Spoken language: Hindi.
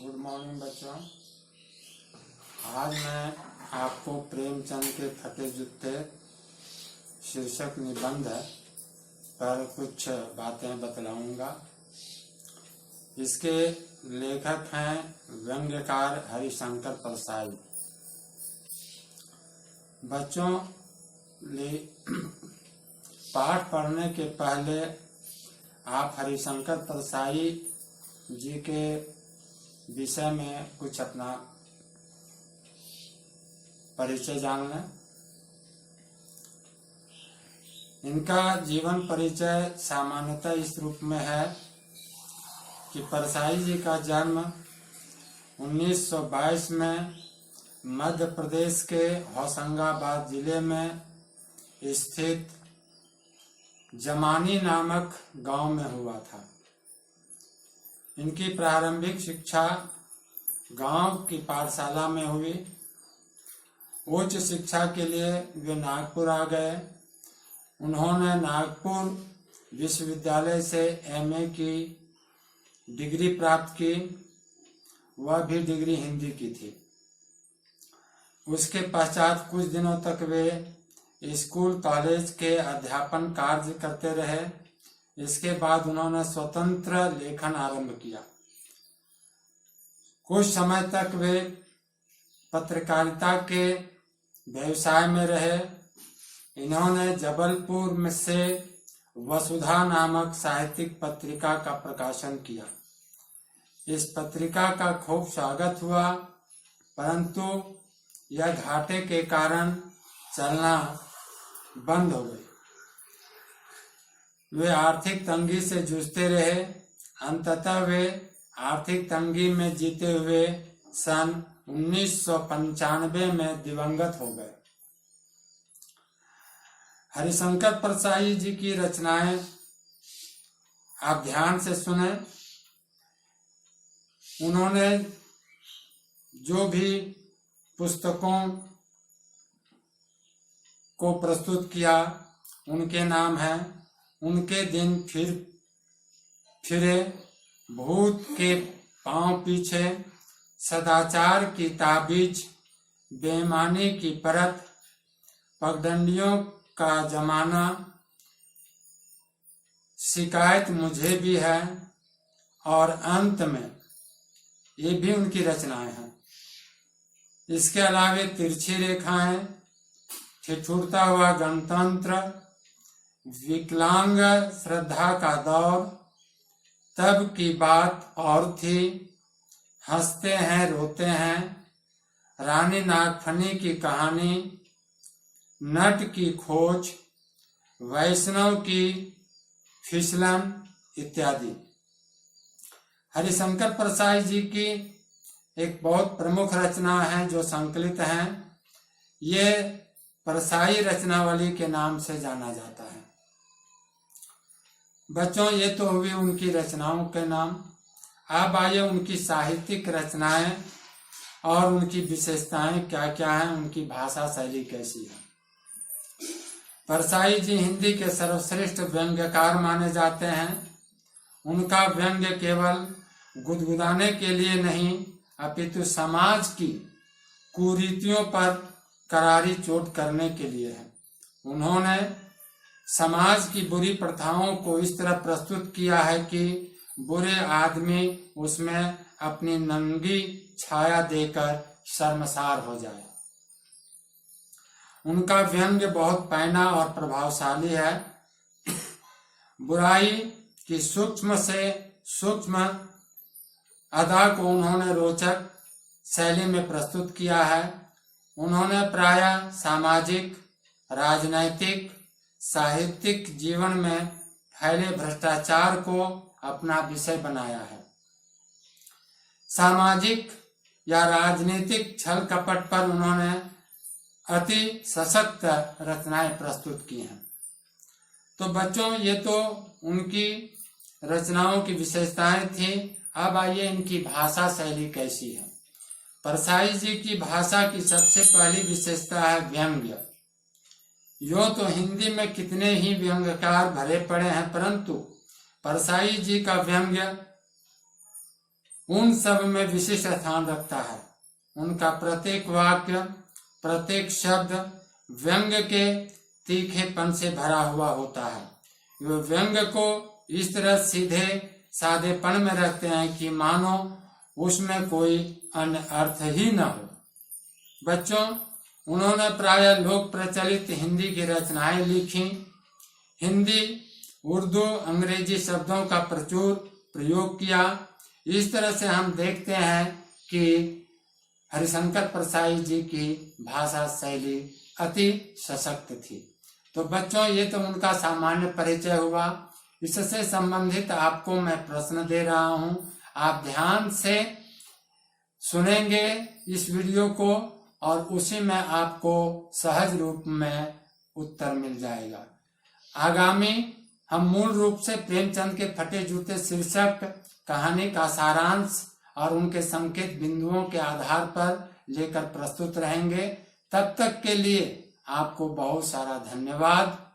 गुड मॉर्निंग बच्चों। आज मैं आपको प्रेमचंद के फटे जूते शीर्षक निबंध पर कुछ बातें बतलाऊंगा। इसके लेखक हैं व्यंग्यकार हरिशंकर परसाई। बच्चों, पाठ पढ़ने के पहले आप हरिशंकर परसाई जी के विषय में कुछ अपना परिचय जान लें। इनका जीवन परिचय सामान्यतः इस रूप में है कि परसाई जी का जन्म 1922 में मध्य प्रदेश के होशंगाबाद जिले में स्थित जमानी नामक गांव में हुआ था। इनकी प्रारंभिक शिक्षा गांव की पाठशाला में हुई। उच्च शिक्षा के लिए वे नागपुर आ गए। उन्होंने नागपुर विश्वविद्यालय से एमए की डिग्री प्राप्त की। वह भी डिग्री हिंदी की थी। उसके पश्चात कुछ दिनों तक वे स्कूल कॉलेज के अध्यापन कार्य करते रहे। इसके बाद उन्होंने स्वतंत्र लेखन आरंभ किया। कुछ समय तक वे पत्रकारिता के व्यवसाय में रहे। इन्होंने जबलपुर में से वसुधा नामक साहित्यिक पत्रिका का प्रकाशन किया। इस पत्रिका का खूब स्वागत हुआ, परंतु यह घाटे के कारण चलना बंद हो गई। वे आर्थिक तंगी से जूझते रहे। अंततः वे आर्थिक तंगी में जीते हुए सन 1995 में दिवंगत हो गए। हरिशंकर परसाई जी की रचनाएं आप ध्यान से सुने। उन्होंने जो भी पुस्तकों को प्रस्तुत किया उनके नाम हैं उनके दिन फिरे, भूत के पांव पीछे, सदाचार की ताबीज, बेईमानी की परत, पगडंडियों का जमाना, शिकायत मुझे भी है और अंत में, ये भी उनकी रचनाएं हैं। इसके अलावे तिरछी रेखाएं, ठिठुरता हुआ गणतंत्र, विकलांग श्रद्धा का दौर, तब की बात और थी, हंसते हैं रोते हैं, रानी नागफनी की कहानी, नट की खोज, वैष्णव की फिसलन इत्यादि। हरिशंकर परसाई जी की एक बहुत प्रमुख रचना है जो संकलित हैं। ये परसाई रचनावली के नाम से जाना जाता है। बच्चों, ये तो हुई उनकी रचनाओं के नाम। अब आइए उनकी साहित्यिक रचनाएं और उनकी विशेषताएं क्या क्या हैं, उनकी भाषा शैली कैसी है। परसाई जी हिंदी के सर्वश्रेष्ठ व्यंग्यकार माने जाते हैं। उनका व्यंग्य केवल गुदगुदाने के लिए नहीं, अपितु समाज की कुरीतियों पर करारी चोट करने के लिए है। उन्होंने समाज की बुरी प्रथाओं को इस तरह प्रस्तुत किया है कि बुरे आदमी उसमें अपनी नंगी छाया देकर शर्मसार हो जाए। उनका व्यंग्य बहुत पैना और प्रभावशाली है। बुराई की सूक्ष्म से सूक्ष्म अदा को उन्होंने रोचक शैली में प्रस्तुत किया है। उन्होंने प्रायः सामाजिक, राजनैतिक, साहित्यिक जीवन में फैले भ्रष्टाचार को अपना विषय बनाया है। सामाजिक या राजनीतिक छल कपट पर उन्होंने अति सशक्त रचनाएं प्रस्तुत की हैं। तो बच्चों, ये तो उनकी रचनाओं की विशेषताएं थी। अब आइए इनकी भाषा शैली कैसी है। परसाई जी की भाषा की सबसे पहली विशेषता है व्यंग्य। यूं तो हिंदी में कितने ही व्यंग्यकार भरे पड़े हैं, परंतु परसाई जी का व्यंग्य उन सब में विशिष्ट स्थान रखता है। उनका प्रत्येक वाक्य, प्रत्येक शब्द व्यंग के तीखेपन से भरा हुआ होता है। वे व्यंग को इस तरह सीधे सादेपन में रखते हैं कि मानो उसमें कोई अन्य अर्थ ही न हो। बच्चों, उन्होंने प्रायः लोक प्रचलित हिंदी की रचनाएं लिखी। हिंदी, उर्दू, अंग्रेजी शब्दों का प्रचुर प्रयोग किया। इस तरह से हम देखते हैं कि हरिशंकर प्रसाई जी की भाषा शैली अति सशक्त थी। तो बच्चों, ये तो उनका सामान्य परिचय हुआ। इससे संबंधित आपको मैं प्रश्न दे रहा हूं, आप ध्यान से सुनेंगे इस वीडियो को और उसी में आपको सहज रूप में उत्तर मिल जाएगा। आगामी हम मूल रूप से प्रेमचंद के फटे जूते शीर्षक कहानी का सारांश और उनके संकेत बिंदुओं के आधार पर लेकर प्रस्तुत रहेंगे। तब तक के लिए आपको बहुत सारा धन्यवाद।